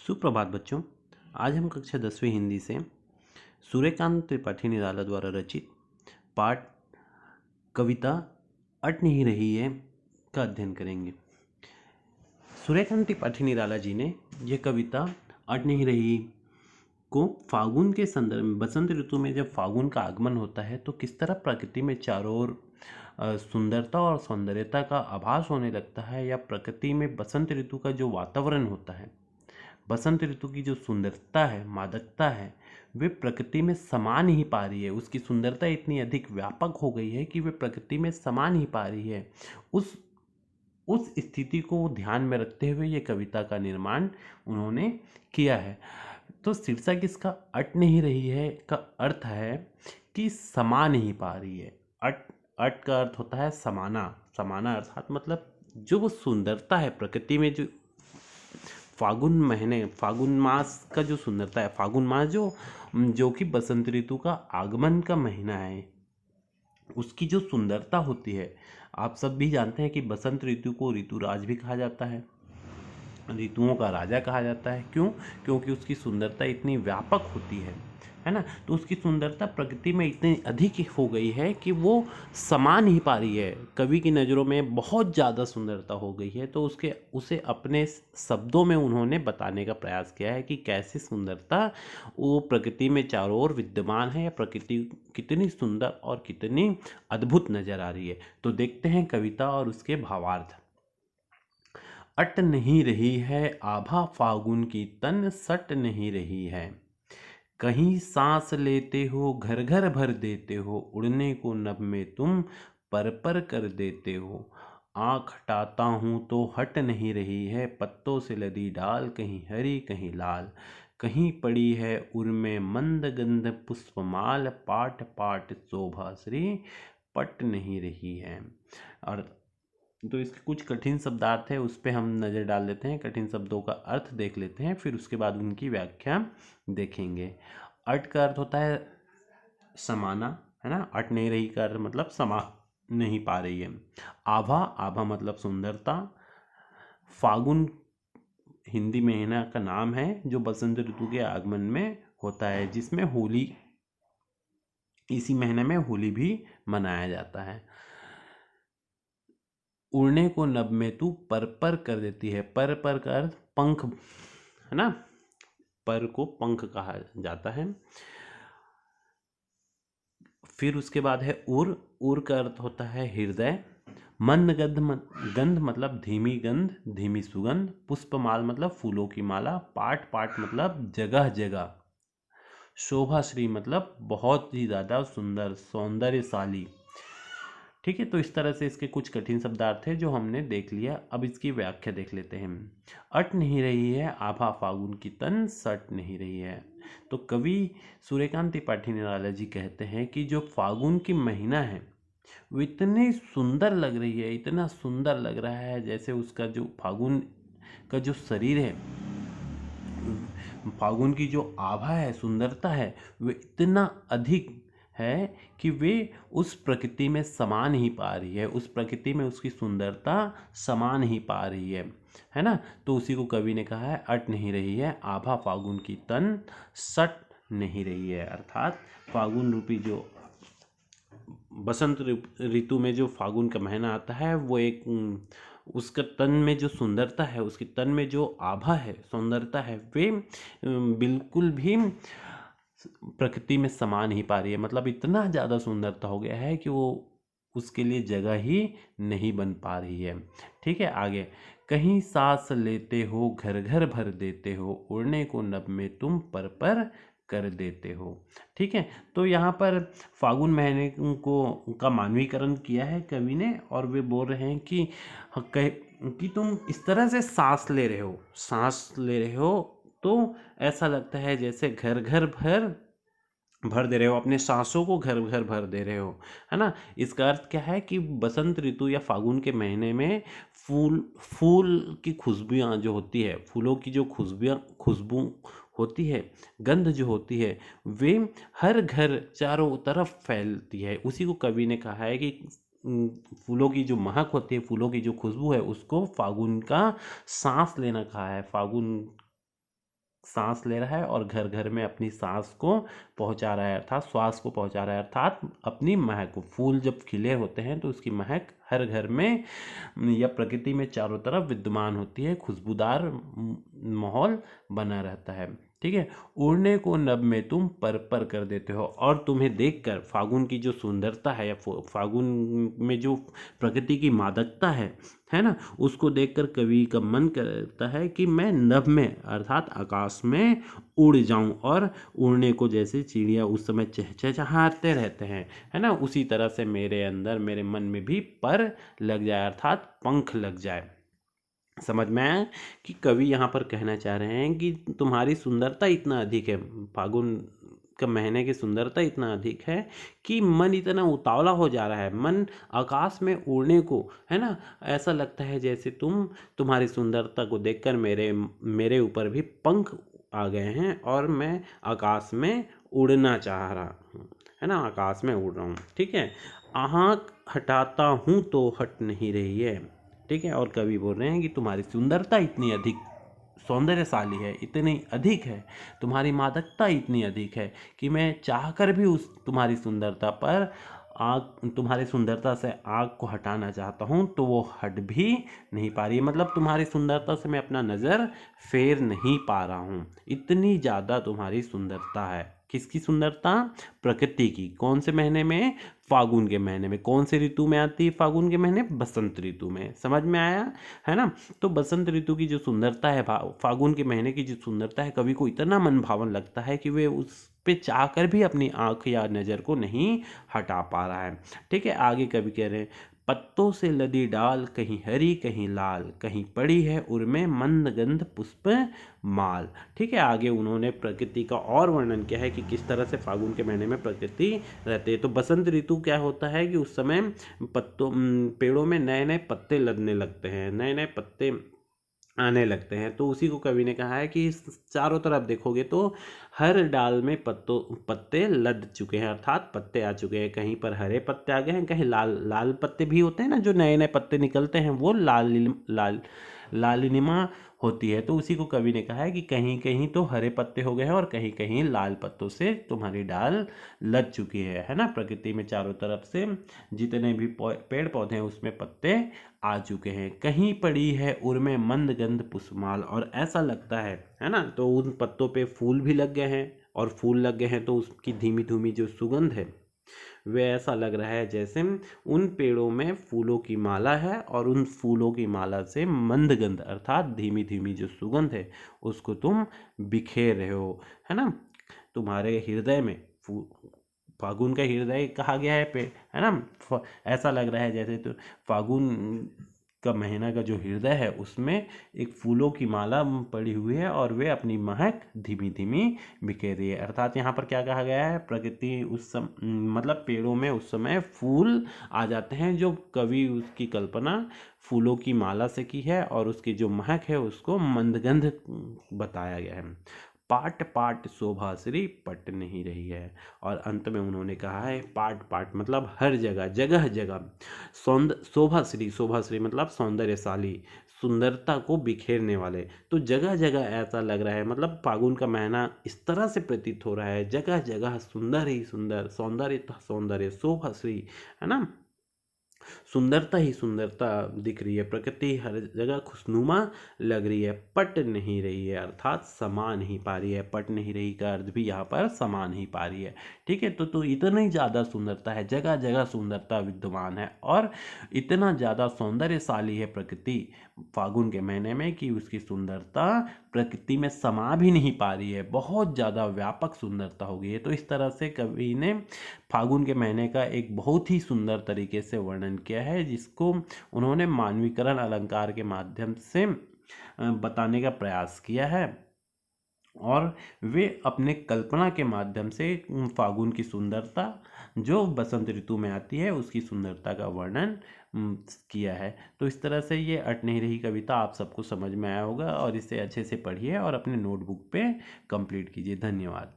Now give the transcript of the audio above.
सुप्रभात बच्चों। आज हम कक्षा 10वीं हिंदी से सूर्यकांत त्रिपाठी निराला द्वारा रचित पाठ कविता अट नहीं रही है का अध्ययन करेंगे। सूर्यकांत त्रिपाठी निराला जी ने यह कविता अट नहीं रही को फागुन के संदर्भ में, बसंत ऋतु में जब फागुन का आगमन होता है तो किस तरह प्रकृति में चारों ओर सुंदरता और सौंदर्यता का आभास होने लगता है, या प्रकृति में बसंत ऋतु का जो वातावरण होता है, बसंत ऋतु की जो सुंदरता है, मादकता है, वे प्रकृति में समा नहीं पा रही है। उसकी सुंदरता इतनी अधिक व्यापक हो गई है कि वे प्रकृति में समा नहीं पा रही है। उस स्थिति को ध्यान में रखते हुए ये कविता का निर्माण उन्होंने किया है। तो शीर्षक इसका अट नहीं रही है का अर्थ है कि समा नहीं पा रही है। अट का अर्थ होता है समाना। समाना अर्थात मतलब जो वो सुंदरता है प्रकृति में, जो फागुन महीने, फागुन मास का जो सुंदरता है, फागुन मास जो कि बसंत ऋतु का आगमन का महीना है, उसकी जो सुंदरता होती है। आप सब भी जानते हैं कि बसंत ऋतु को ऋतुराज भी कहा जाता है, ऋतुओं का राजा कहा जाता है। क्यों? क्योंकि उसकी सुंदरता इतनी व्यापक होती है ना। तो उसकी सुंदरता प्रकृति में इतनी अधिक हो गई है कि वो समा नहीं पा रही है। कवि की नज़रों में बहुत ज़्यादा सुंदरता हो गई है, तो उसे अपने शब्दों में उन्होंने बताने का प्रयास किया है कि कैसी सुंदरता वो प्रकृति में चारों ओर विद्यमान है, या प्रकृति कितनी सुंदर और कितनी अद्भुत नजर आ रही है। तो देखते हैं कविता और उसके भावार्थ। अट नहीं रही है आभा फागुन की तन सट नहीं रही है, कहीं सांस लेते हो घर घर भर देते हो, उड़ने को नभ में तुम पर पर कर देते हो। आँख हटाता हूँ तो हट नहीं रही है, पत्तों से लदी डाल कहीं हरी कहीं लाल, कहीं पड़ी है उर में मंद गंध पुष्पमाल, पाट पाट शोभा श्री पट नहीं रही है। और तो इसके कुछ कठिन शब्दार्थ है, उस पर हम नज़र डाल लेते हैं। कठिन शब्दों का अर्थ देख लेते हैं, फिर उसके बाद उनकी व्याख्या देखेंगे। अट का अर्थ होता है समाना, है ना। अट नहीं रही का अर्थ मतलब समा नहीं पा रही है। आभा, आभा मतलब सुंदरता। फागुन हिंदी महीना का नाम है जो बसंत ऋतु के आगमन में होता है, जिसमें होली, इसी महीने में होली भी मनाया जाता है। उड़ने को नभ में तू पर पर कर देती है। पर पर का अर्थ पंख, है ना। पर को पंख कहा जाता है। फिर उसके बाद है उर। उर का अर्थ होता है हृदय। मंद गंध मतलब धीमी गंध, धीमी सुगंध। पुष्पमाल मतलब फूलों की माला। पाट पाट मतलब जगह जगह। शोभाश्री मतलब बहुत ही ज़्यादा सुंदर, सौंदर्यशाली। ठीक है, तो इस तरह से इसके कुछ कठिन शब्दार्थ है जो हमने देख लिया। अब इसकी व्याख्या देख लेते हैं। अट नहीं रही है आभा फागुन की तन सट नहीं रही है। तो कवि सूर्यकांत त्रिपाठी निराला जी कहते हैं कि जो फागुन की महीना है वो इतनी सुंदर लग रही है, इतना सुंदर लग रहा है, जैसे उसका जो फागुन का जो शरीर है, फागुन की जो आभा है, सुंदरता है, वो इतना अधिक है कि वे उस प्रकृति में समा नहीं पा रही है, उस प्रकृति में उसकी सुंदरता समा नहीं पा रही है ना। तो उसी को कवि ने कहा है अट नहीं रही है आभा फागुन की तन सट नहीं रही है। अर्थात फागुन रूपी जो बसंत ऋतु में जो फागुन का महीना आता है, वो एक उसका तन में जो सुंदरता है, उसके तन में जो आभा है, सुंदरता है, वे बिल्कुल भी प्रकृति में समा नहीं पा रही है। मतलब इतना ज़्यादा सुंदरता हो गया है कि वो उसके लिए जगह ही नहीं बन पा रही है। ठीक है, आगे। कहीं सांस लेते हो घर घर भर देते हो, उड़ने को नभ में तुम पर पर कर देते हो। ठीक है, तो यहाँ पर फागुन महीने को का मानवीकरण किया है कवि ने, और वे बोल रहे हैं कि तुम इस तरह से सांस ले रहे हो, सांस ले रहे हो, तो ऐसा लगता है जैसे घर घर भर दे रहे हो, अपने सांसों को घर घर भर दे रहे हो, है ना। इसका अर्थ क्या है कि बसंत ऋतु या फागुन के महीने में फूल की खुशबुआँ जो होती है, फूलों की जो खुशबू होती है, गंध जो होती है, वे हर घर चारों तरफ फैलती है। उसी को कवि ने कहा है कि फूलों की जो महक होती है, फूलों की जो खुशबू है, उसको फागुन का सांस लेना कहा है। फागुन सांस ले रहा है और घर घर में अपनी सांस को पहुंचा रहा है, अर्थात श्वास को पहुंचा रहा है, अर्थात अपनी महक को। फूल जब खिले होते हैं तो उसकी महक हर घर में या प्रकृति में चारों तरफ विद्यमान होती है, खुशबूदार माहौल बना रहता है। ठीक है। उड़ने को नभ में तुम पर पर कर देते हो, और तुम्हें देखकर फागुन की जो सुंदरता है या फागुन में जो प्रकृति की मादकता है ना, उसको देखकर कवि का मन करता है कि मैं नभ में अर्थात आकाश में उड़ जाऊं, और उड़ने को जैसे चिड़िया उस समय चहचहाते रहते हैं, है ना, उसी तरह से मेरे अंदर मेरे मन में भी पर लग जाए, अर्थात पंख लग जाए। समझ में आया कि कवि यहाँ पर कहना चाह रहे हैं कि तुम्हारी सुंदरता इतना अधिक है, फागुन का महीने की सुंदरता इतना अधिक है कि मन इतना उतावला हो जा रहा है, मन आकाश में उड़ने को, है ना, ऐसा लगता है जैसे तुम्हारी सुंदरता को देखकर मेरे ऊपर भी पंख आ गए हैं और मैं आकाश में उड़ना चाह रहा हूँ, है ना, आकाश में उड़ रहा हूँ। ठीक है। आँख हटाता हूँ तो हट नहीं रही है। ठीक है। और कवि बोल रहे हैं कि तुम्हारी सुंदरता इतनी अधिक सौंदर्यशाली है, इतनी अधिक है, तुम्हारी मादकता इतनी अधिक है कि मैं चाहकर भी उस तुम्हारी सुंदरता पर तुम्हारी सुंदरता से आँख को हटाना चाहता हूँ तो वो हट भी नहीं पा रही है। मतलब तुम्हारी सुंदरता से मैं अपना नज़र फेर नहीं पा रहा हूँ, इतनी ज़्यादा तुम्हारी सुंदरता है। किसकी सुंदरता? प्रकृति की। कौन से महीने में? फागुन के महीने में। कौन से ऋतु में आती है फागुन के महीने? बसंत ऋतु में। समझ में आया है ना? तो बसंत ऋतु की जो सुंदरता है, फागुन के महीने की जो सुंदरता है, कवि को इतना मन भावन लगता है कि वे उस पे चाहकर भी अपनी आंख या नज़र को नहीं हटा पा रहा है। ठीक है। आगे कवि कह रहे हैं, पत्तों से लदी डाल, कहीं हरी कहीं लाल, कहीं पड़ी है उर्मे मंद गंध पुष्प माल। ठीक है। आगे उन्होंने प्रकृति का और वर्णन किया है कि किस तरह से फागुन के महीने में प्रकृति रहती है। तो बसंत ऋतु क्या होता है कि उस समय पेड़ों में नए नए पत्ते लदने लगते हैं, नए नए पत्ते आने लगते हैं। तो उसी को कवि ने कहा है कि चारों तरफ देखोगे तो हर डाल में पत्ते लद चुके हैं, अर्थात पत्ते आ चुके हैं। कहीं पर हरे पत्ते आ गए हैं, कहीं लाल लाल पत्ते भी होते हैं ना, जो नए नए पत्ते निकलते हैं वो लालिमा होती है। तो उसी को कवि ने कहा है कि कहीं कहीं तो हरे पत्ते हो गए हैं और कहीं कहीं लाल पत्तों से तुम्हारी डाल लद चुकी है ना। प्रकृति में चारों तरफ से जितने भी पेड़ पौधे हैं उसमें पत्ते आ चुके हैं। कहीं पड़ी है उर्मे मंद गंध पुष्पमाल, और ऐसा लगता है ना, तो उन पत्तों पे फूल भी लग गए हैं, और फूल लग गए हैं तो उसकी धीमी धीमी जो सुगंध है वे ऐसा लग रहा है जैसे उन पेड़ों में फूलों की माला है, और उन फूलों की माला से मंद गंध अर्थात धीमी धीमी जो सुगंध है उसको तुम बिखेर रहे हो, है ना। तुम्हारे हृदय में फागुन का हृदय कहा गया है पे, है ना। ऐसा लग रहा है जैसे तो फागुन का महीना का जो हृदय है उसमें एक फूलों की माला पड़ी हुई है और वे अपनी महक धीमी धीमी बिखेर रही है। अर्थात यहाँ पर क्या कहा गया है, प्रकृति मतलब पेड़ों में उस समय फूल आ जाते हैं, जो कवि उसकी कल्पना फूलों की माला से की है, और उसकी जो महक है उसको मंदगंध बताया गया है। पाट पाट शोभा श्री पट नहीं रही है। और अंत में उन्होंने कहा है पाट पाट मतलब हर जगह जगह जगह शोभा श्री मतलब सौंदर्यशाली, सुंदरता को बिखेरने वाले। तो जगह जगह ऐसा लग रहा है, मतलब फागुन का महीना इस तरह से प्रतीत हो रहा है, जगह जगह सुंदर ही सुंदर, सौंदर्य सौंदर्य, शोभा श्री, है ना, सुंदरता ही सुंदरता दिख रही है। प्रकृति हर जगह खुशनुमा लग रही है, पट नहीं रही है अर्थात समा नहीं पा रही है। पट नहीं रही का अर्थ भी यहाँ पर समा नहीं पा रही है। ठीक है। तो इतनी ज़्यादा सुंदरता है, जगह जगह सुंदरता विद्यमान है, और इतना ज़्यादा सौंदर्यशाली है प्रकृति फागुन के महीने में कि उसकी सुंदरता प्रकृति में समा भी नहीं पा रही है, बहुत ज़्यादा व्यापक सुंदरता हो गई है। तो इस तरह से कवि ने फागुन के महीने का एक बहुत ही सुंदर तरीके से वर्णन किया है, जिसको उन्होंने मानवीकरण अलंकार के माध्यम से बताने का प्रयास किया है, और वे अपने कल्पना के माध्यम से फागुन की सुंदरता जो बसंत ऋतु में आती है उसकी सुंदरता का वर्णन किया है। तो इस तरह से ये अट नहीं रही कविता आप सबको समझ में आया होगा, और इसे अच्छे से पढ़िए और अपने नोटबुक पे कंप्लीट कीजिए। धन्यवाद।